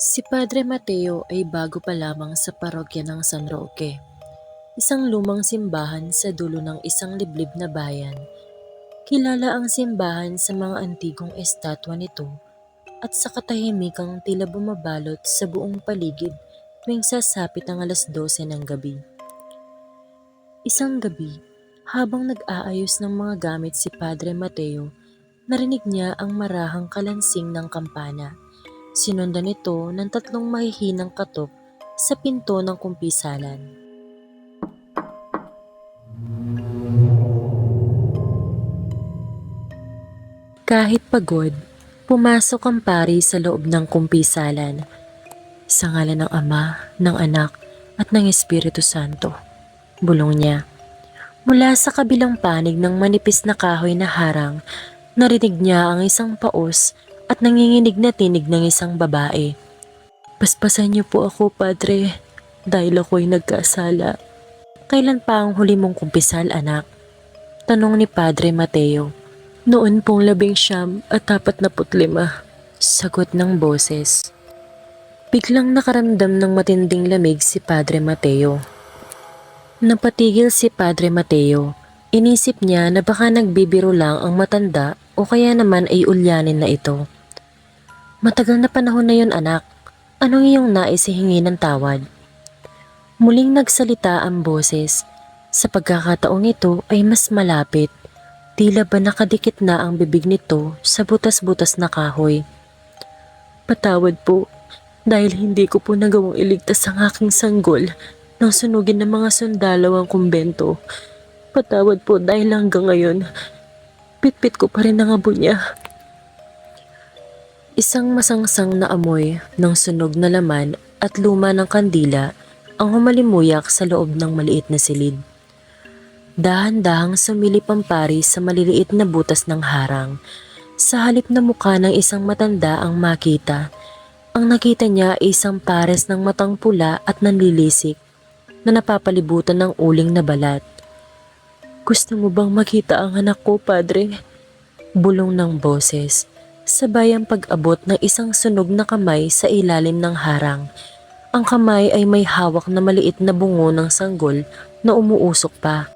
Si Padre Mateo ay bago pa lamang sa parokya ng San Roque, isang lumang simbahan sa dulo ng isang liblib na bayan. Kilala ang simbahan sa mga antigong estatwa nito at sa katahimikang tila bumabalot sa buong paligid tuwing sasapit ang 12:00 ng gabi. Isang gabi, habang nag-aayos ng mga gamit si Padre Mateo, narinig niya ang marahang kalansing ng kampana. Sinundan ito ng 3 mahihinang katok sa pinto ng kumpisalan. Kahit pagod, pumasok ang pari sa loob ng kumpisalan. Sa ngalan ng Ama, ng Anak, at ng Espiritu Santo. Bulong niya. Mula sa kabilang panig ng manipis na kahoy na harang, narinig niya ang isang paos at nanginginig na tinig ng isang babae. Paspasan niyo po ako, Padre, dahil ako'y nagkasala. Kailan pa ang huli mong kumpisal, anak? Tanong ni Padre Mateo. Noon pong 19 at 45, sagot ng boses. Biglang nakaramdam ng matinding lamig si Padre Mateo. Napatigil si Padre Mateo. Inisip niya na baka nagbibiro lang ang matanda o kaya naman ay ulyanin na ito. Matagal na panahon na yon, anak. Anong iyong nais hihingi ng tawad? Muling nagsalita ang boses. Sa pagkakataong ito ay mas malapit. Tila ba nakadikit na ang bibig nito sa butas-butas na kahoy. Patawad po dahil hindi ko po nagawang iligtas ang aking sanggol nang sunugin ng mga sundalo ang kumbento. Patawad po dahil hanggang ngayon, pitpit ko pa rin ang abo niya. Isang masangsang na amoy ng sunog na laman at luma ng kandila ang humalimuyak sa loob ng maliit na silid. Dahan-dahang sumilip ang pari sa maliliit na butas ng harang. Sa halip na mukha ng isang matanda ang makita, ang nakita niya ay isang pares ng matang pula at nanlilisik na napapalibutan ng uling na balat. Gusto mo bang makita ang anak ko, Padre? Bulong ng boses, sabay ang pag-abot ng isang sunog na kamay sa ilalim ng harang. Ang kamay ay may hawak na maliit na bungo ng sanggol na umuusok pa.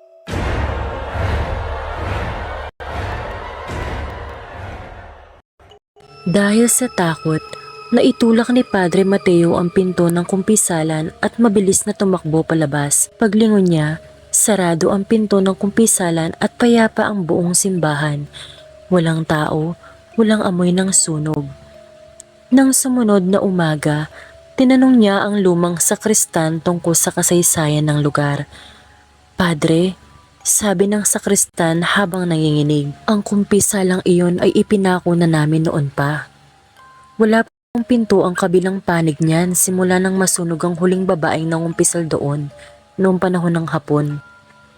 Dahil sa takot, naitulak ni Padre Mateo ang pinto ng kumpisalan at mabilis na tumakbo palabas. Paglingon niya, sarado ang pinto ng kumpisalan at payapa ang buong simbahan. Walang tao, walang amoy ng sunog. Nang sumunod na umaga, tinanong niya ang lumang sakristan tungkol sa kasaysayan ng lugar. Padre, sabi ng sakristan habang nanginginig, ang kumpisalang iyon ay ipinako na namin noon pa. Wala pang pinto ang kabilang panig niyan simula nang masunog ang huling babaeng nangumpisal doon noong panahon ng Hapon.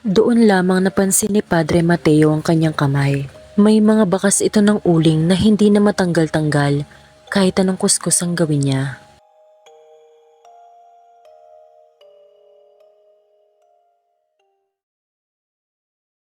Doon lamang napansin ni Padre Mateo ang kanyang kamay. May mga bakas ito ng uling na hindi na matanggal-tanggal kahit anong kuskus ang gawin niya.